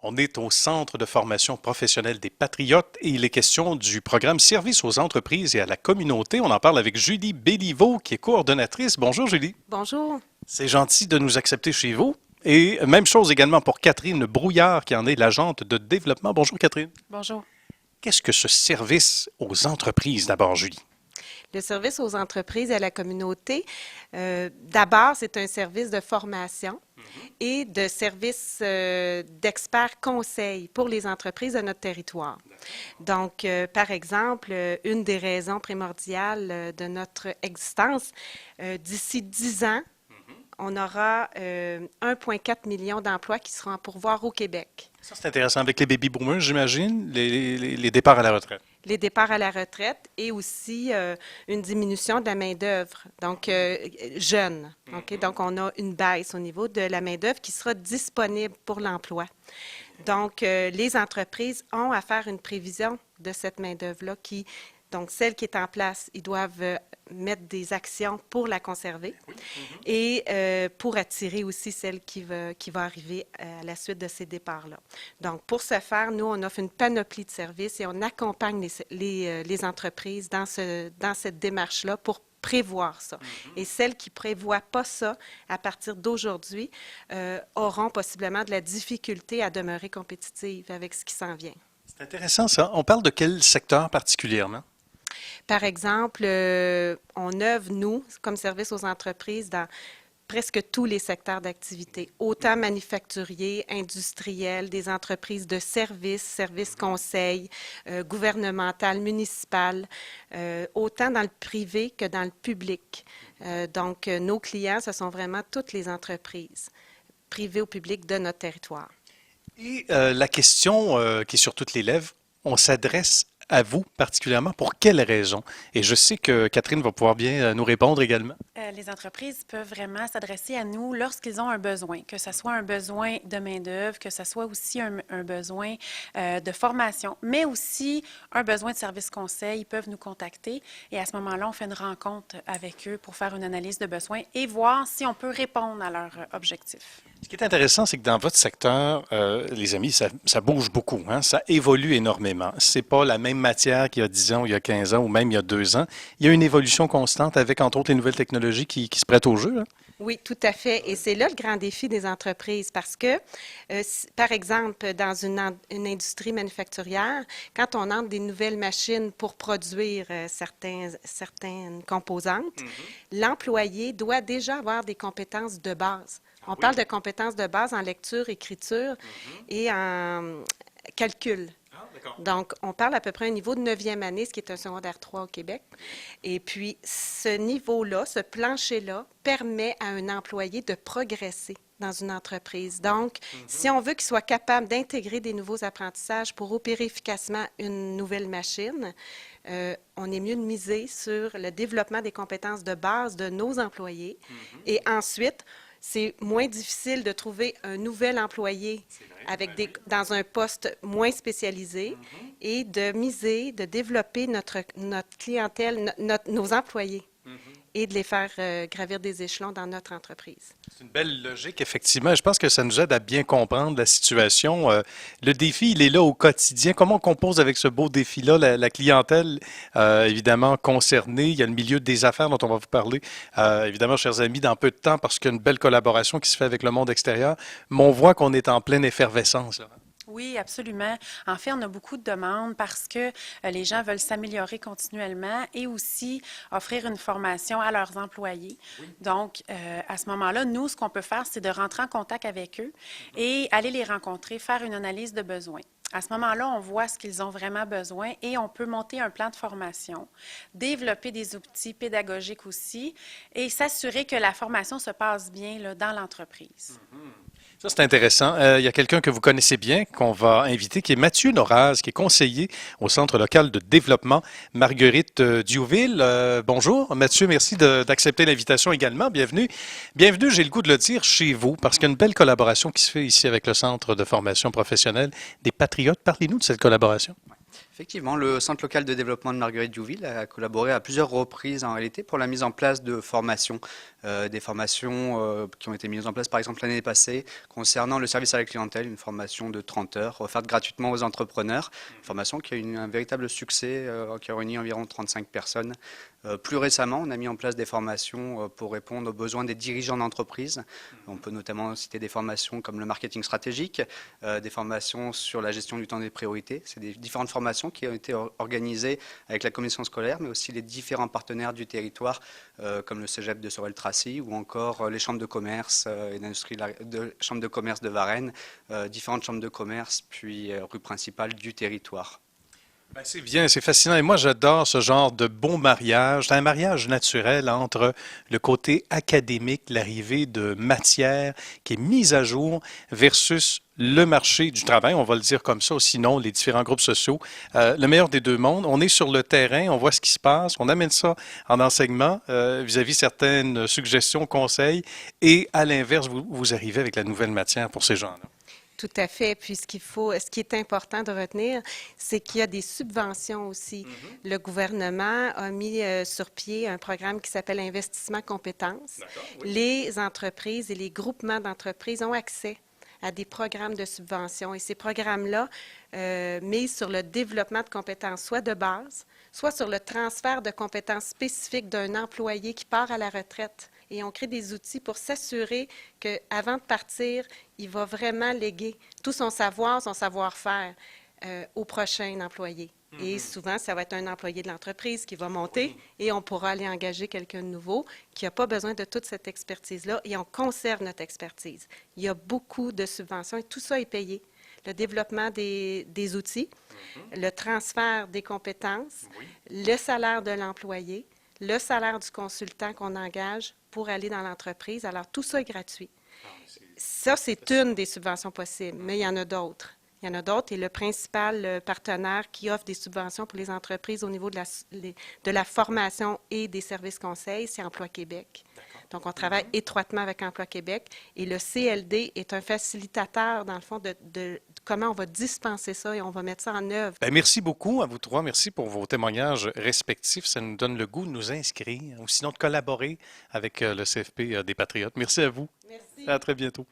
On est au Centre de formation professionnelle des Patriotes et il est question du programme Service aux entreprises et à la communauté. On en parle avec Julie Béliveau, qui est coordonnatrice. Bonjour Julie. Bonjour. C'est gentil de nous accepter chez vous. Et même chose également pour Catherine Brouillard, qui en est l'agente de développement. Bonjour Catherine. Bonjour. Qu'est-ce que ce service aux entreprises d'abord, Julie? Le service aux entreprises et à la communauté, d'abord, c'est un service de formation et de service d'experts conseils pour les entreprises de notre territoire. Donc, par exemple, une des raisons primordiales de notre existence, d'ici 10 ans, on aura 1,4 million d'emplois qui seront à pourvoir au Québec. Ça, c'est intéressant. Avec les baby boomers, j'imagine, les départs à la retraite. Les départs à la retraite et aussi une diminution de la main-d'œuvre, donc jeune. Okay? Donc, on a une baisse au niveau de la main-d'œuvre qui sera disponible pour l'emploi. Donc, les entreprises ont à faire une prévision de cette main-d'œuvre-là qui, donc, celle qui est en place, ils doivent mettre des actions pour la conserver et pour attirer aussi celle qui va arriver à la suite de ces départs-là. Donc, pour ce faire, nous, on offre une panoplie de services et on accompagne les entreprises dans cette démarche-là pour prévoir ça. Et celles qui ne prévoient pas ça, à partir d'aujourd'hui, auront possiblement de la difficulté à demeurer compétitives avec ce qui s'en vient. C'est intéressant ça. On parle de quel secteur particulièrement? Par exemple, on œuvre, nous, comme service aux entreprises, dans presque tous les secteurs d'activité, autant manufacturiers, industriels, des entreprises de services conseils, gouvernementales, municipales, autant dans le privé que dans le public. Donc, nos clients, ce sont vraiment toutes les entreprises, privées ou publiques de notre territoire. Et la question qui est sur toutes les lèvres, on s'adresse à vous particulièrement pour quelles raisons? Et je sais que Catherine va pouvoir bien nous répondre également. Les entreprises peuvent vraiment s'adresser à nous lorsqu'ils ont un besoin, que ce soit un besoin de main-d'œuvre, que ce soit aussi un besoin de formation, mais aussi un besoin de service conseil. Ils peuvent nous contacter et à ce moment-là, on fait une rencontre avec eux pour faire une analyse de besoins et voir si on peut répondre à leurs objectifs. Ce qui est intéressant, c'est que dans votre secteur, les amis, ça bouge beaucoup, hein? Ça évolue énormément. C'est pas la même matière qu'il y a 10 ans, ou il y a 15 ans, ou même il y a 2 ans. Il y a une évolution constante avec, entre autres, les nouvelles technologies qui se prêtent au jeu, hein? Oui, tout à fait. Et c'est là le grand défi des entreprises parce que, par exemple, dans une industrie manufacturière, quand on entre des nouvelles machines pour produire certaines composantes, l'employé doit déjà avoir des compétences de base. On parle de compétences de base en lecture, écriture et en calcul. Donc, on parle à peu près un niveau de 9e année, ce qui est un secondaire 3 au Québec. Et puis, ce niveau-là, ce plancher-là, permet à un employé de progresser dans une entreprise. Donc, si on veut qu'il soit capable d'intégrer des nouveaux apprentissages pour opérer efficacement une nouvelle machine, on est mieux de miser sur le développement des compétences de base de nos employés. Et ensuite, c'est moins difficile de trouver un nouvel employé dans un poste moins spécialisé et de miser, de développer notre clientèle, nos employés et de les faire gravir des échelons dans notre entreprise. C'est une belle logique, effectivement. Je pense que ça nous aide à bien comprendre la situation. Le défi, il est là au quotidien. Comment on compose avec ce beau défi-là? La clientèle, évidemment, concernée. Il y a le milieu des affaires dont on va vous parler, évidemment, chers amis, dans peu de temps, parce qu'il y a une belle collaboration qui se fait avec le monde extérieur. Mais on voit qu'on est en pleine effervescence, là. Oui, absolument. En fait, on a beaucoup de demandes parce que les gens veulent s'améliorer continuellement et aussi offrir une formation à leurs employés. Donc, à ce moment-là, nous, ce qu'on peut faire, c'est de rentrer en contact avec eux et aller les rencontrer, faire une analyse de besoins. À ce moment-là, on voit ce qu'ils ont vraiment besoin et on peut monter un plan de formation, développer des outils pédagogiques aussi et s'assurer que la formation se passe bien là, dans l'entreprise. Ça, c'est intéressant. Il y a quelqu'un que vous connaissez bien, qu'on va inviter, qui est Mathieu Noraz, qui est conseiller au Centre local de développement Marguerite Diouville. Bonjour. Mathieu, merci d'accepter l'invitation également. Bienvenue. Bienvenue, j'ai le goût de le dire, chez vous, parce qu'il y a une belle collaboration qui se fait ici avec le Centre de formation professionnelle des Patriotes. Parlez-nous de cette collaboration. Effectivement, le Centre local de développement de Marguerite-Diouville a collaboré à plusieurs reprises en réalité pour la mise en place de formations, des formations qui ont été mises en place par exemple l'année passée concernant le service à la clientèle, une formation de 30 heures offerte gratuitement aux entrepreneurs, une formation qui a eu un véritable succès, qui a réuni environ 35 personnes. Plus récemment, on a mis en place des formations pour répondre aux besoins des dirigeants d'entreprise. On peut notamment citer des formations comme le marketing stratégique, des formations sur la gestion du temps des priorités. C'est des différentes formations qui ont été organisées avec la commission scolaire, mais aussi les différents partenaires du territoire, comme le Cégep de Sorel-Tracy ou encore les chambres de commerce et d'industrie, chambres de commerce de Varennes, différentes chambres de commerce, puis rue principale du territoire. Ben, c'est bien, c'est fascinant. Et moi, j'adore ce genre de beau mariage. C'est un mariage naturel entre le côté académique, l'arrivée de matière qui est mise à jour versus le marché du travail, on va le dire comme ça, ou sinon les différents groupes sociaux. Le meilleur des deux mondes, on est sur le terrain, on voit ce qui se passe, on amène ça en enseignement vis-à-vis certaines suggestions, conseils, et à l'inverse, vous arrivez avec la nouvelle matière pour ces gens-là. Tout à fait. Puis ce qui est important de retenir, c'est qu'il y a des subventions aussi. Le gouvernement a mis sur pied un programme qui s'appelle Investissement compétences. Oui. Les entreprises et les groupements d'entreprises ont accès à des programmes de subvention. Et ces programmes-là misent sur le développement de compétences, soit de base, soit sur le transfert de compétences spécifiques d'un employé qui part à la retraite. Et on crée des outils pour s'assurer qu'avant de partir, il va vraiment léguer tout son savoir, son savoir-faire au prochain employé. Et souvent, ça va être un employé de l'entreprise qui va monter et on pourra aller engager quelqu'un de nouveau qui n'a pas besoin de toute cette expertise-là et on conserve notre expertise. Il y a beaucoup de subventions et tout ça est payé. Le développement des outils, le transfert des compétences, le salaire de l'employé, le salaire du consultant qu'on engage pour aller dans l'entreprise. Alors, tout ça est gratuit. Ça, c'est une des subventions possibles, mais il y en a d'autres. Il y en a d'autres et le principal partenaire qui offre des subventions pour les entreprises au niveau de la formation et des services conseils, c'est Emploi Québec. Donc, on travaille étroitement avec Emploi Québec et le CLD est un facilitateur, dans le fond, de comment on va dispenser ça et on va mettre ça en œuvre. Ben, merci beaucoup à vous trois. Merci pour vos témoignages respectifs. Ça nous donne le goût de nous inscrire ou sinon de collaborer avec le CFP des Patriotes. Merci à vous. Merci. À très bientôt.